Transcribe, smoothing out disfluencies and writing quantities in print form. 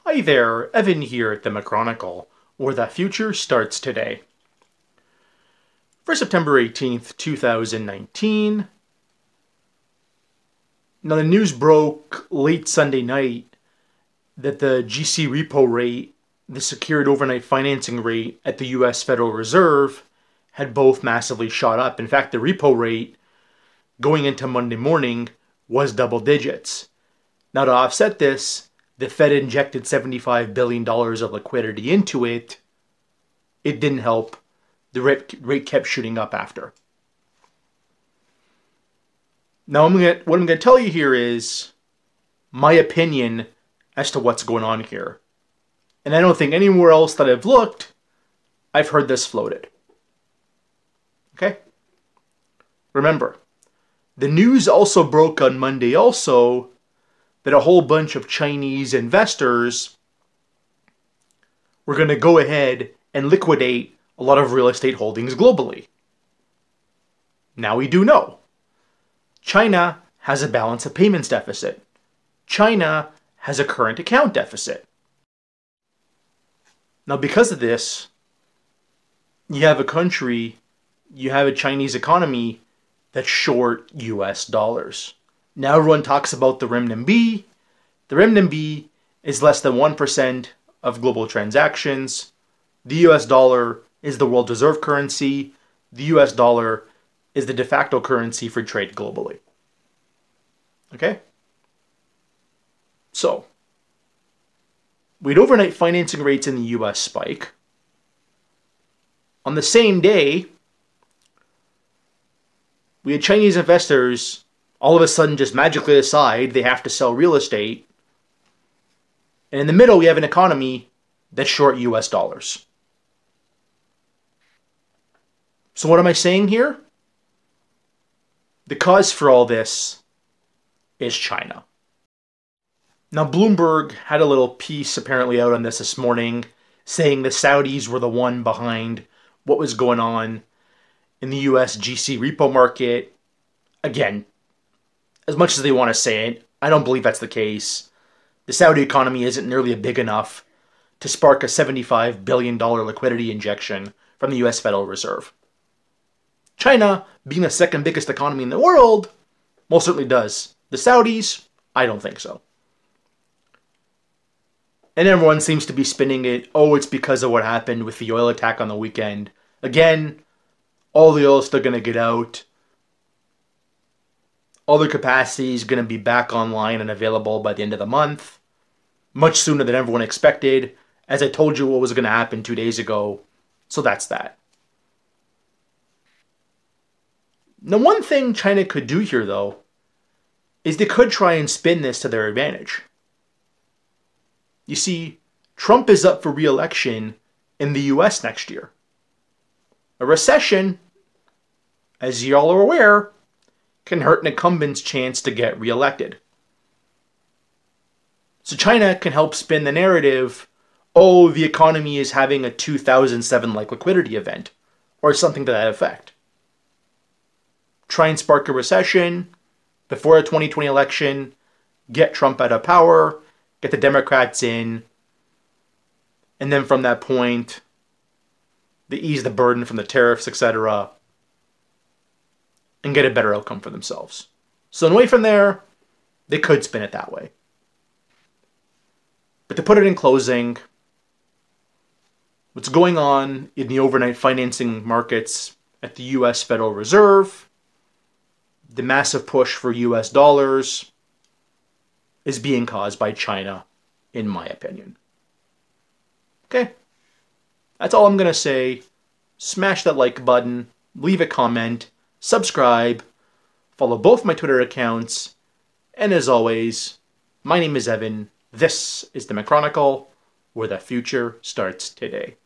Hi there, Evan here at the Chronicle, where the future starts today. For September 18th, 2019, now the news broke late Sunday night that the GC repo rate, the secured overnight financing rate at the US Federal Reserve, had both massively shot up. In fact, the repo rate going into Monday morning was double digits. Now to offset this, the Fed injected $75 billion of liquidity into it. It didn't help. The rate kept shooting up after. Now what I'm going to tell you here is my opinion as to what's going on here. And I don't think anywhere else that I've looked, I've heard this floated. Okay? Remember, the news also broke on Monday also that a whole bunch of Chinese investors were going to go ahead and liquidate a lot of real estate holdings globally. Now we do know. China has a balance of payments deficit. China has a current account deficit. Now because of this, you have a Chinese economy that's short US dollars. Now everyone talks about the renminbi. The renminbi is less than 1% of global transactions. The US dollar is the world reserve currency. The US dollar is the de facto currency for trade globally. Okay? So, we had overnight financing rates in the US spike. On the same day, we had Chinese investors all of a sudden just magically decide they have to sell real estate. And in the middle, we have an economy that's short US dollars. So what am I saying here? The cause for all this is China. Now, Bloomberg had a little piece apparently out on this morning saying the Saudis were the one behind what was going on in the US GC repo market. Again, as much as they want to say it, I don't believe that's the case. The Saudi economy isn't nearly big enough to spark a $75 billion liquidity injection from the US Federal Reserve. China, being the second biggest economy in the world, most certainly does. The Saudis, I don't think so. And everyone seems to be spinning it, oh, it's because of what happened with the oil attack on the weekend. Again, all the oil is still going to get out. All their capacity is going to be back online and available by the end of the month. Much sooner than everyone expected. As I told you what was going to happen 2 days ago. So that's that. Now one thing China could do here though, is they could try and spin this to their advantage. You see, Trump is up for re-election in the US next year. A recession, as y'all are aware, can hurt an incumbent's chance to get reelected. So China can help spin the narrative, oh, the economy is having a 2007-like liquidity event, or something to that effect. Try and spark a recession before a 2020 election, get Trump out of power, get the Democrats in, and then from that point, they ease the burden from the tariffs, etc., and get a better outcome for themselves. So away from there, they could spin it that way. But to put it in closing, what's going on in the overnight financing markets at the US Federal Reserve, the massive push for US dollars, is being caused by China, in my opinion. Okay? That's all I'm going to say. Smash that like button, leave a comment, subscribe, follow both my Twitter accounts, and as always, my name is Evan. This is the Chronicle, where the future starts today.